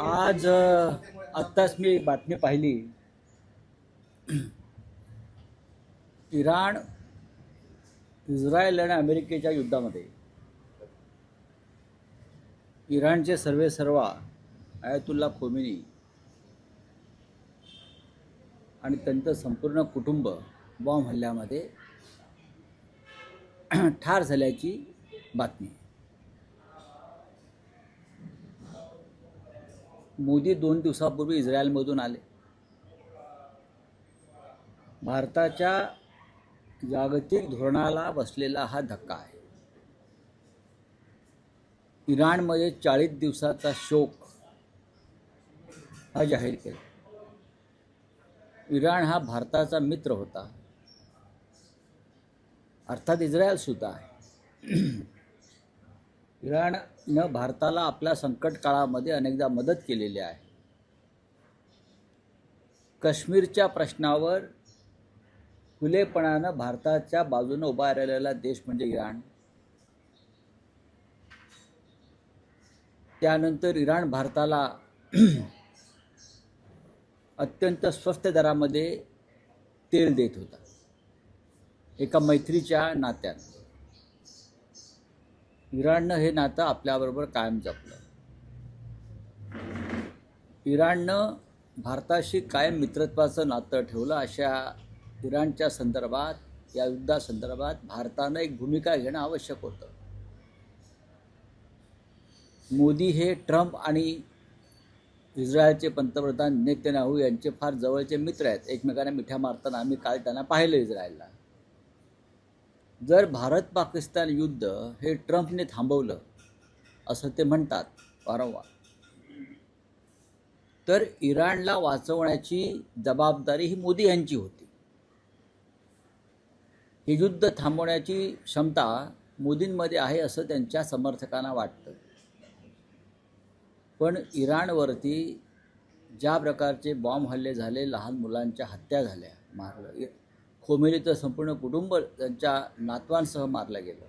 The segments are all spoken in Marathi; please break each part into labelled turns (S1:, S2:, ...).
S1: आज आत्ताच मी बातमी पाहिली. इराण, इस्रायल आणि अमेरिकेच्या युद्धामध्ये इराणचे सर्वेसर्वा आयतुल्ला खोमेनी आणि त्यांचं संपूर्ण कुटुंब बॉम्ब हल्ल्यामध्ये ठार झाल्याची बातमी. मोदी 2 दिवसापूर्वी इस्रायलमधून आले. भारताच्या जागतिक धोरणाला बसलेला हा धक्का आहे. इराणमध्ये 40 दिवसाचा शोक हा जाहीर केला. इराण हा भारताचा मित्र होता, अर्थात इस्रायल सुद्धा आहे. इराणनं भारताला आपल्या संकट काळामध्ये अनेकदा मदत केलेली आहे. काश्मीरच्या प्रश्नावर खुलेपणानं भारताच्या बाजूने उभा राहिलेला देश म्हणजे इराण. त्यानंतर इराण भारताला अत्यंत स्वस्त दरामध्ये तेल देत होता, एका मैत्रीच्या नात्यानं. इराणनं हे नातं आपल्याबरोबर कायम जपलं. इराणनं भारताशी कायम मित्रत्वाचं नातं ठेवलं. अशा इराणच्या संदर्भात, या युद्धासंदर्भात भारतानं एक भूमिका घेणं आवश्यक होतं. मोदी हे ट्रम्प आणि इस्रायलचे पंतप्रधान नेतन्याहू यांचे फार जवळचे मित्र आहेत. एकमेकांना मिठ्या मारताना आम्ही काल त्यांना पाहिलं इस्रायलला. जर भारत पाकिस्तान युद्ध हे ट्रम्पने थांबवलं असं ते म्हणतात वारंवार, तर इराणला वाचवण्याची जबाबदारी ही मोदी यांची होती. हे युद्ध थांबवण्याची क्षमता मोदींमध्ये आहे असं त्यांच्या समर्थकांना वाटतं. पण इराणवरती ज्या प्रकारचे बॉम्ब हल्ले झाले, लहान मुलांच्या हत्या झाल्या, मारलं, खोमेनीचं संपूर्ण कुटुंब त्यांच्या नातवांसह मारलं गेलं.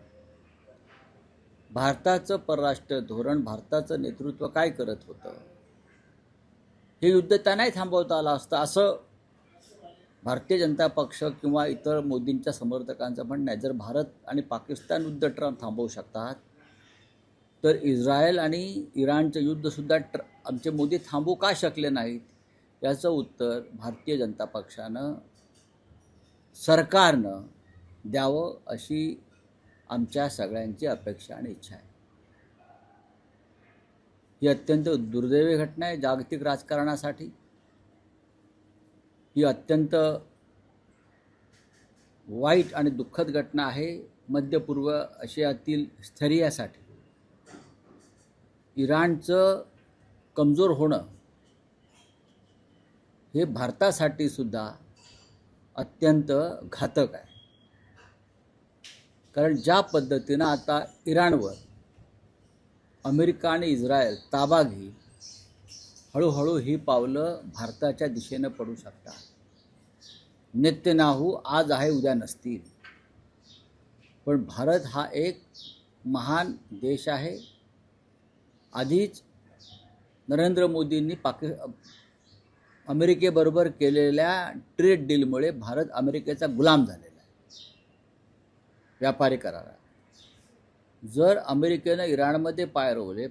S1: भारताचं परराष्ट्र धोरण, भारताचं नेतृत्व काय करत होतं? हे युद्ध त्यांनाही थांबवता आलं असतं असं भारतीय जनता पक्ष किंवा इतर मोदींच्या समर्थकांचं म्हणणं आहे. जर भारत आणि पाकिस्तान युद्ध ट्रम्प थांबवू शकतात, तर इस्रायल आणि इराणचं युद्धसुद्धा आमचे मोदी थांबवू का शकले नाहीत? याचं उत्तर भारतीय जनता पक्षानं, सरकारनं द्यावं अशी आमच्या सगळ्यांची अपेक्षा आणि इच्छा आहे. ही अत्यंत दुर्दैवी घटना आहे जागतिक राजकारणासाठी. ही अत्यंत वाईट आणि दुःखद घटना आहे मध्य पूर्व आशियातील स्थैर्यासाठी. इराणचं कमजोर होणं हे भारतासाठी सुद्धा अत्यंत घातक आहे. कारण ज्या पद्धतीनं आता इराणवर अमेरिका आणि इस्रायल ताबा घेईल, हळूहळू ही पावलं भारताच्या दिशेनं पडू शकतात. नेतन्याहू आज आहे उद्या नसतील, पण भारत हा एक महान देश आहे. आधीच नरेंद्र मोदींनी अमेरिकेबरोबर केलेल्या ट्रेड डीलमुळे भारत अमेरिकेचा गुलाम झालेला आहे व्यापारी करारात. जर अमेरिकेनं इराणमध्ये पाय रोवले,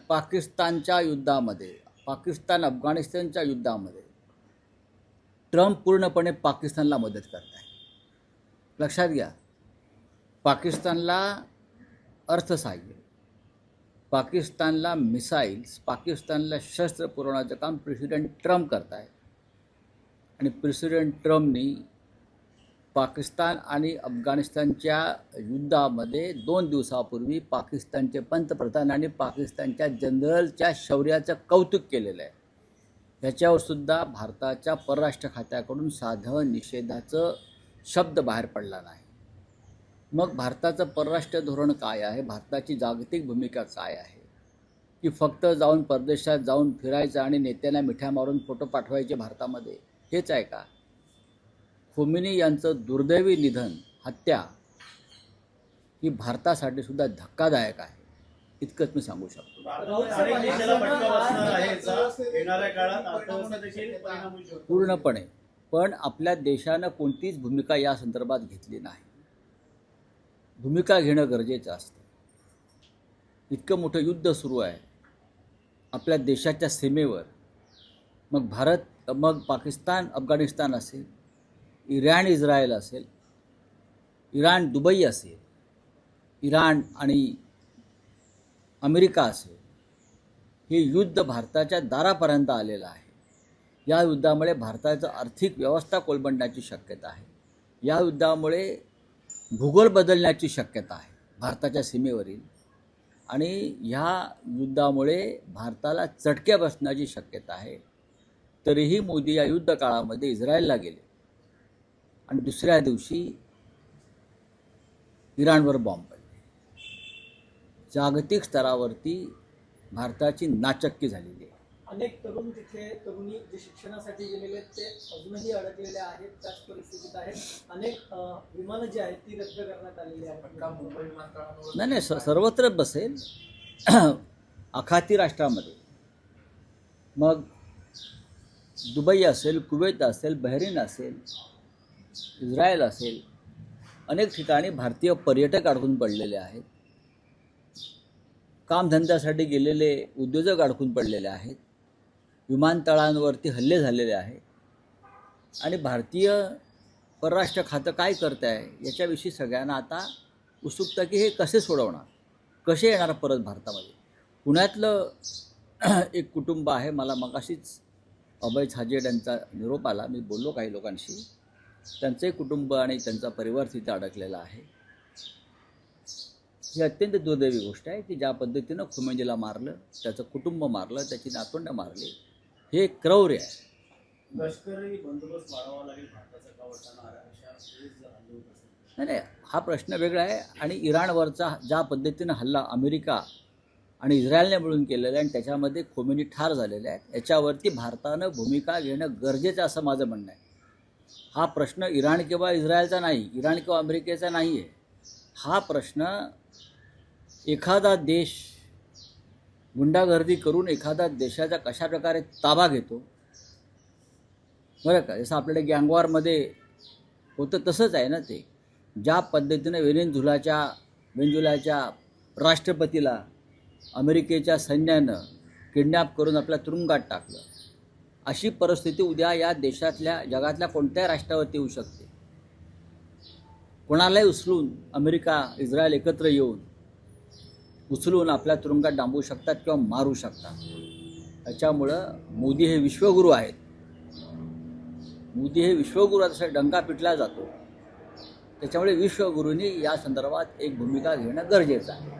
S1: पाकिस्तानच्या युद्धामध्ये, पाकिस्तान अफगाणिस्तानच्या युद्धामध्ये ट्रम्प पूर्णपणे पाकिस्तानला मदत करत आहे. लक्षात घ्या, पाकिस्तानला अर्थसहाय्य, पाकिस्तानला मिसाईल्स, पाकिस्तानला शस्त्र पुरवण्याचं काम प्रेसिडेंट ट्रम्प करत आहे. आणि प्रेसिडेंट ट्रम्पनी पाकिस्तान आणि अफगाणिस्तानच्या युद्धामध्ये 2 दिवसापूर्वी पाकिस्तानचे पंतप्रधान आणि पाकिस्तानच्या जनरलच्या शौर्याचं कौतुक केलेलं आहे. ह्याच्यावर सुद्धा भारताच्या परराष्ट्र खात्याकडून साधं निषेधाचं शब्द बाहेर पडला नाही. मग भारताचं परराष्ट्र धोरण काय आहे? भारताची जागतिक भूमिका काय आहे? की फक्त जाऊन परदेशात जाऊन फिरायचं आणि नेत्यांना मिठ्या मारून फोटो पाठवायचे भारतामध्ये, हेच आहे का? खोमेनी यांचं दुर्दैवी निधन, हत्या ही भारतासाठी सुद्धा धक्कादायक आहे, इतकंच मी सांगू शकतो.
S2: अनेक देशाला फटका बसणार आहे का येणाऱ्या काळात अर्थव्यवस्था देखील परिणाम होऊ शकतो.
S1: पूर्णपणे. पण आपल्या देशानं कोणतीच भूमिका या संदर्भात घेतली नाही. भूमिका घेणं गरजेचं असतं. इतकं मोठं युद्ध सुरू आहे आपल्या देशाच्या सीमेवर. मग भारत, मग पाकिस्तान अफगाणिस्तान असेल, इराण इस्रायल असेल, इराण दुबई असेल, इराण आणि अमेरिका असेल, हे युद्ध भारताच्या दारापर्यंत आलेलं आहे. या युद्धामुळे भारताचं आर्थिक व्यवस्था कोलमडण्याची शक्यता आहे. या युद्धामुळे भूगोल बदलण्याची शक्यता आहे भारताच्या सीमेवरील. आणि ह्या युद्धामुळे भारताला चटके बसण्याची शक्यता आहे. तरीही मोदी या युद्ध काळामध्ये इस्रायलला गेले आणि दुसऱ्या दिवशी इराणवर बॉम्ब पडले. जागतिक स्तरावरती भारताची नाचक्की झालेली आहे.
S3: अनेक तरुण तिथे तरुणी जे शिक्षणासाठी गेलेले आहेत ते अजूनही अडकलेले आहेत, त्याच परिस्थितीत आहेत. अनेक विमानं जी आहेत ती रद्द करण्यात आलेली आहेत.
S2: मुंबई विमानतळावर
S1: नाही, सर्वत्र बसेल. आखाती राष्ट्रामध्ये, मग दुबई असेल, कुवेत असेल, बहरीन असेल, इस्रायल असेल, अनेक ठिकाणी भारतीय पर्यटक अडकून पडलेले आहेत. कामधंद्यासाठी गेलेले उद्योजक अडकून पडलेले आहेत. विमानतळांवरती हल्ले झालेले आहेत. आणि भारतीय परराष्ट्र खातं काय करत आहे याच्याविषयी सगळ्यांना आता उत्सुकता की हे कसे सोडवणार, कसे येणार परत भारतामध्ये. पुण्यातलं एक कुटुंब आहे, मला मगाशीच अभय छाजेड यांचा निरोप आला, मी बोललो काही लोकांशी. त्यांचे कुटुंब आणि त्यांचा परिवार तिथे अडकलेला आहे. ही अत्यंत दुर्दैवी गोष्ट आहे की ज्या पद्धतीनं खोमेनीला मारलं, त्याचं कुटुंब मारलं, त्याची नातवंड मारली, हे क्रौर्य आहे.
S2: लष्करी बंदोबस्त वाढवावा लागेल भारताचा का वाटणार अशा वेळेस जर हल्ले होत असेल.
S1: नाही, हा प्रश्न वेगळा आहे. आणि इराणवरचा ज्या पद्धतीनं हल्ला अमेरिका आणि इस्रायलने मिळून केलेला आहे आणि त्याच्यामध्ये खोमेनी ठार झालेले आहेत, याच्यावरती भारतानं भूमिका घेणं गरजेचं असं माझं म्हणणं आहे. हा प्रश्न इराण किंवा इस्रायलचा नाही, इराण किंवा अमेरिकेचा नाही आहे. हा प्रश्न एखादा देश गुंडागर्दी करून एखादा देशाचा कशा प्रकारे ताबा घेतो, बरं का. जसं आपल्याकडे गँगवॉरमध्ये होतं तसंच आहे ना ते. ज्या पद्धतीनं व्हेनेझुएलाच्या राष्ट्रपतीला अमेरिकेच्या सैन्यानं किडनॅप करून आपल्या तुरुंगात टाकलं, अशी परिस्थिती उद्या या देशातल्या जगातल्या कोणत्याही राष्ट्रावरती येऊ शकते. कोणालाही उचलून अमेरिका इस्रायल एकत्र येऊन उचलून आपल्या तुरुंगात डांबू शकतात किंवा मारू शकतात. त्याच्यामुळं मोदी हे विश्वगुरू आहेत. मोदी हे विश्वगुरू असा डंका पिटला जातो. त्याच्यामुळे विश्वगुरूंनी या संदर्भात एक भूमिका घेणं गरजेचं आहे.